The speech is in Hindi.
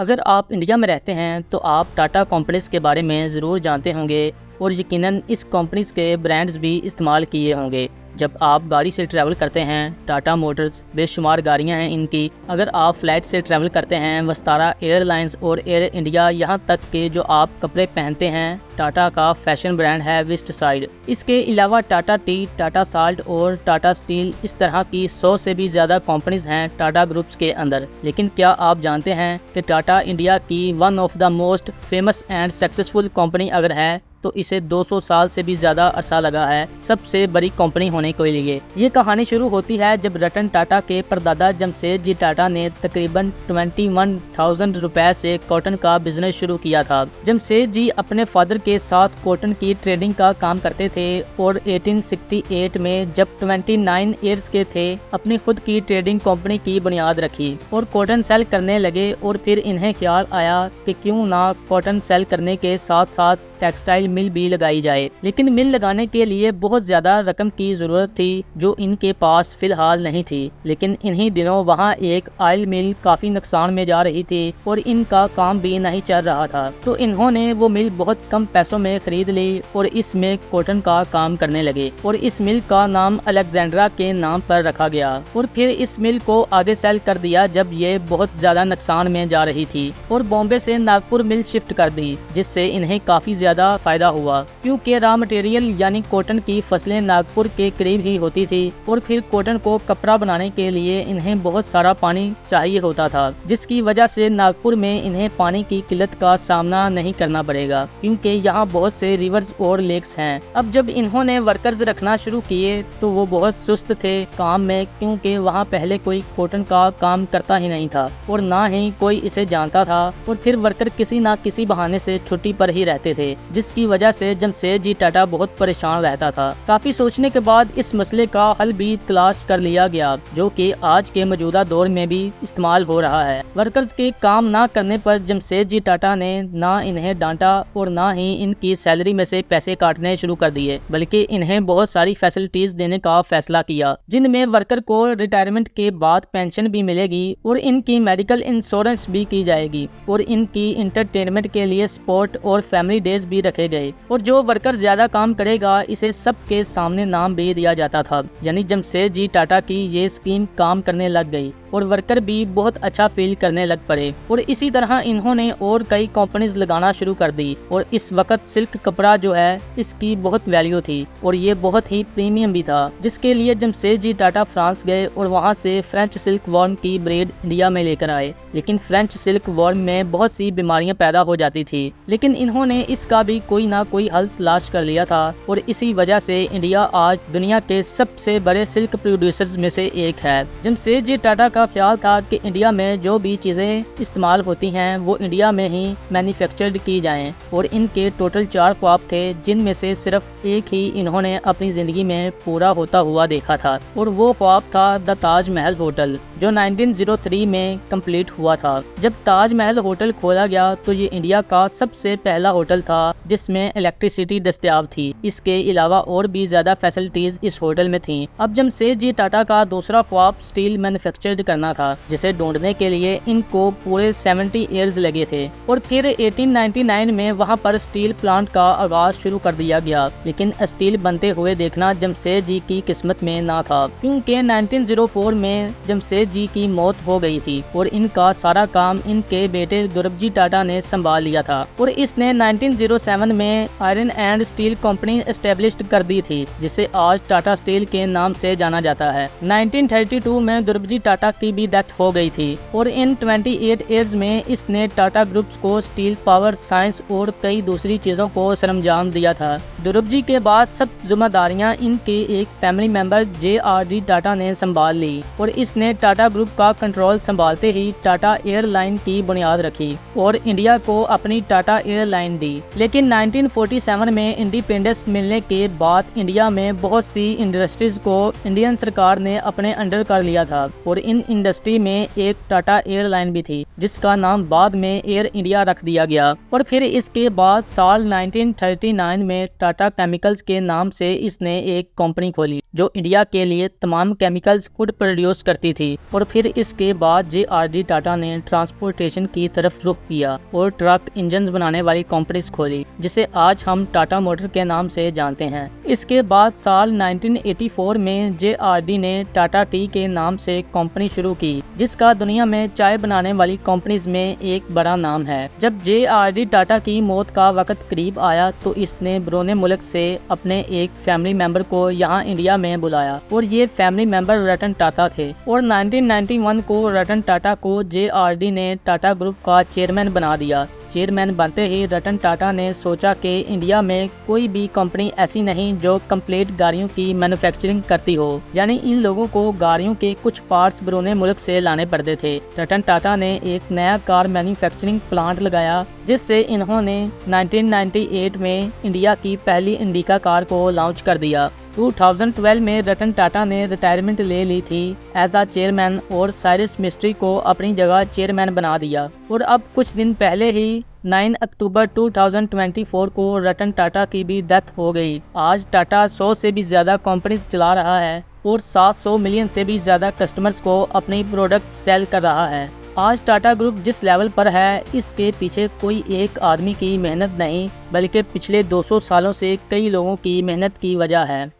अगर आप इंडिया में रहते हैं तो आप टाटा कंपनीज़ के बारे में ज़रूर जानते होंगे और यकीनन इस कंपनीज़ के ब्रांड्स भी इस्तेमाल किए होंगे। जब आप गाड़ी से ट्रैवल करते हैं, टाटा मोटर्स बेशुमार गाड़ियां हैं इनकी। अगर आप फ़्लाइट से ट्रैवल करते हैं, विस्तारा एयरलाइंस और एयर इंडिया, यहाँ तक कि जो आप कपड़े पहनते हैं, टाटा का फैशन ब्रांड है वेस्ट साइड। इसके अलावा टाटा टी, टाटा साल्ट और टाटा स्टील, इस तरह की 100 से भी ज़्यादा कंपनीज हैं टाटा ग्रुप्स के अंदर। लेकिन क्या आप जानते हैं कि टाटा इंडिया की one of the most famous and successful company अगर है तो इसे 200 साल से भी ज़्यादा अरसा लगा है सबसे बड़ी कंपनी होने के लिए। ये कहानी शुरू होती है जब रतन टाटा के परदादा जमशेद जी टाटा ने तकरीबन 21,000 रुपए से कॉटन का बिजनेस शुरू किया था। जमशेद जी अपने फादर के साथ कॉटन की ट्रेडिंग का काम करते थे और 1868 में जब 29 ईयर्स के थे अपनी खुद की ट्रेडिंग कंपनी की बुनियाद रखी और कॉटन सेल करने लगे। और फिर इन्हें ख्याल आया कि क्यों ना कॉटन सेल करने के साथ साथ टेक्सटाइल मिल भी लगाई जाए। लेकिन मिल लगाने के लिए बहुत ज़्यादा रकम की ज़रूरत थी जो इनके पास फ़िलहाल नहीं थी। लेकिन इन्हीं दिनों वहाँ एक ऑयल मिल काफ़ी नुकसान में जा रही थी और इनका काम भी नहीं चल रहा था। तो इन्होंने वो मिल बहुत कम पैसों में ख़रीद ली और इसमें कॉटन का काम करने लगे और इस मिल का नाम अलेक्जेंड्रा के नाम पर रखा गया। और फिर इस मिल को आगे सेल कर दिया जब ये बहुत ज़्यादा नुकसान में जा रही थी और बॉम्बे से नागपुर मिल शिफ्ट कर दी, जिससे इन्हें काफ़ी ज़्यादा फायदा हुआ क्योंकि रॉ मटेरियल यानी कॉटन की फसलें नागपुर के करीब ही होती थी और फिर कॉटन को कपड़ा बनाने के लिए इन्हें बहुत सारा पानी चाहिए होता था, जिसकी वजह से नागपुर में इन्हें पानी की किल्लत का सामना नहीं करना पड़ेगा क्योंकि यहाँ बहुत से रिवर्स और लेक्स हैं। अब जब इन्होंने वर्कर्स रखना शुरू किए तो वो बहुत सुस्त थे काम में क्योंकि वहाँ पहले कोई कॉटन का काम करता ही नहीं था और ना ही कोई इसे जानता था। और फिर वर्कर किसी ना किसी बहाने से छुट्टी पर ही रहते थे, जिसकी वजह से जमशेद जी टाटा बहुत परेशान रहता था। काफी सोचने के बाद इस मसले का हल भी तलाश कर लिया गया जो कि आज के मौजूदा दौर में भी इस्तेमाल हो रहा है। वर्कर्स के काम ना करने पर जमशेद जी टाटा ने ना इन्हें डांटा और ना ही इनकी सैलरी में से पैसे काटने शुरू कर दिए, बल्कि इन्हें बहुत सारी फैसिलिटीज देने का फैसला किया जिनमें वर्कर को रिटायरमेंट के बाद पेंशन भी मिलेगी और इनकी मेडिकल इंश्योरेंस भी की जाएगी और इनकी इंटरटेनमेंट के लिए स्पोर्ट और फैमिली डेज भी रखे गए। और जो वर्कर ज्यादा काम करेगा इसे सबके सामने नाम भी दिया जाता था। यानी जमशेद जी टाटा की ये स्कीम काम करने लग गई और वर्कर भी बहुत अच्छा फील करने लग पड़े और इसी तरह इन्होंने और कई कंपनीज लगाना शुरू कर दी। और इस वक्त सिल्क कपड़ा जो है इसकी बहुत वैल्यू थी और ये बहुत ही प्रीमियम भी था, जिसके लिए जमशेद जी टाटा फ्रांस गए और वहाँ से फ्रेंच सिल्क वॉर्म की ब्रेड इंडिया में लेकर आए। लेकिन फ्रेंच सिल्क वॉर्म में बहुत सी बीमारियां पैदा हो जाती थी, लेकिन इन्होंने इसका भी कोई ना कोई हल तलाश कर लिया था और इसी वजह से इंडिया आज दुनिया के सबसे बड़े सिल्क प्रोड्यूसर्स में से एक है। जमशेद जी टाटा का ख्याल था कि इंडिया में जो भी चीजें इस्तेमाल होती हैं वो इंडिया में ही मैन्युफैक्चर्ड की जाएं और इनके टोटल 4 ख्वाब थे जिनमें से सिर्फ एक ही इन्होंने अपनी जिंदगी में पूरा होता हुआ देखा था और वो ख्वाब था द ताज महल होटल जो 1903 में कंप्लीट हुआ था। जब ताज महल होटल खोला गया तो ये इंडिया का सबसे पहला होटल था जिसमें इलेक्ट्रिसिटी दस्तयाब थी। इसके अलावा और भी ज्यादा फैसिलिटीज इस होटल में थीं। अब जमशेद जी टाटा का दूसरा ख्वाब स्टील मैन्युफैक्चर्ड करना था, जिसे ढूंढने के लिए इनको पूरे 70 ईयर्स लगे थे और फिर 1899 में वहां पर स्टील प्लांट का आगाज शुरू कर दिया गया। लेकिन स्टील बनते हुए देखना जमशेद जी की किस्मत में ना था क्योंकि 1904 में जमशेद जी की मौत हो गई थी और इनका सारा काम इनके बेटे दुर्बजी टाटा ने संभाल लिया था और इसने 1907 में iron and steel company establish कर दी थी, जिसे आज टाटा स्टील के नाम से जाना जाता है। 1932 में दुर्बजी टाटा की भी डेथ हो गई थी और इन 28 ईयर्स में इसने टाटा ग्रुप्स को स्टील, पावर, साइंस और कई दूसरी चीजों को सरंजाम दिया था। दुर्बजी के बाद सब जिम्मेदारियां इनके एक फैमिली मेंबर JRD टाटा ने संभाल ली और इसने टाटा ग्रुप का कंट्रोल संभालते ही टाटा एयरलाइन की बुनियाद रखी और इंडिया को अपनी टाटा एयरलाइन दी। लेकिन 1947 में इंडिपेंडेंस मिलने के बाद इंडिया में बहुत सी इंडस्ट्रीज को इंडियन सरकार ने अपने अंडर कर लिया था और इन इंडस्ट्री में एक टाटा एयरलाइन भी थी जिसका नाम बाद में एयर इंडिया रख दिया गया। और फिर इसके बाद साल 1939 में टाटा टाटा केमिकल्स के नाम से इसने एक कंपनी खोली जो इंडिया के लिए तमाम केमिकल्स खुद प्रोड्यूस करती थी। और फिर इसके बाद JRD टाटा ने ट्रांसपोर्टेशन की तरफ रुख किया और ट्रक इंजन बनाने वाली कंपनीज खोली जिसे आज हम टाटा मोटर के नाम से जानते हैं। इसके बाद साल 1984 में JRD ने टाटा टी के नाम से कंपनी शुरू की जिसका दुनिया में चाय बनाने वाली कंपनीज में एक बड़ा नाम है। जब JRD टाटा की मौत का वक्त करीब आया तो इसने बरूने मुल्क से अपने एक फैमिली मेंबर को यहाँ इंडिया में बुलाया और ये फैमिली मेंबर रतन टाटा थे। और 1991 को रतन टाटा को JRD ने टाटा ग्रुप का चेयरमैन बना दिया। चेयरमैन बनते ही रतन टाटा ने सोचा कि इंडिया में कोई भी कंपनी ऐसी नहीं जो कंप्लीट गाड़ियों की मैन्युफैक्चरिंग करती हो, यानी इन लोगों को गाड़ियों के कुछ पार्ट्स बरूने मुल्क से लाने पड़ते थे। रतन टाटा ने एक नया कार मैन्युफैक्चरिंग प्लांट लगाया जिससे इन्होंने 1998 में इंडिया की पहली इंडिका कार को लॉन्च कर दिया। 2012 में रतन टाटा ने रिटायरमेंट ले ली थी एज आ चेयरमैन और साइरस मिस्ट्री को अपनी जगह चेयरमैन बना दिया। और अब कुछ दिन पहले ही 9 अक्टूबर 2024 को रतन टाटा की भी डेथ हो गई। आज टाटा 100 से भी ज़्यादा कंपनी चला रहा है और 700 मिलियन से भी ज़्यादा कस्टमर्स को अपनी प्रोडक्ट सेल कर रहा है। आज टाटा ग्रुप जिस लेवल पर है इसके पीछे कोई एक आदमी की मेहनत नहीं बल्कि पिछले 200 सालों से कई लोगों की मेहनत की वजह है।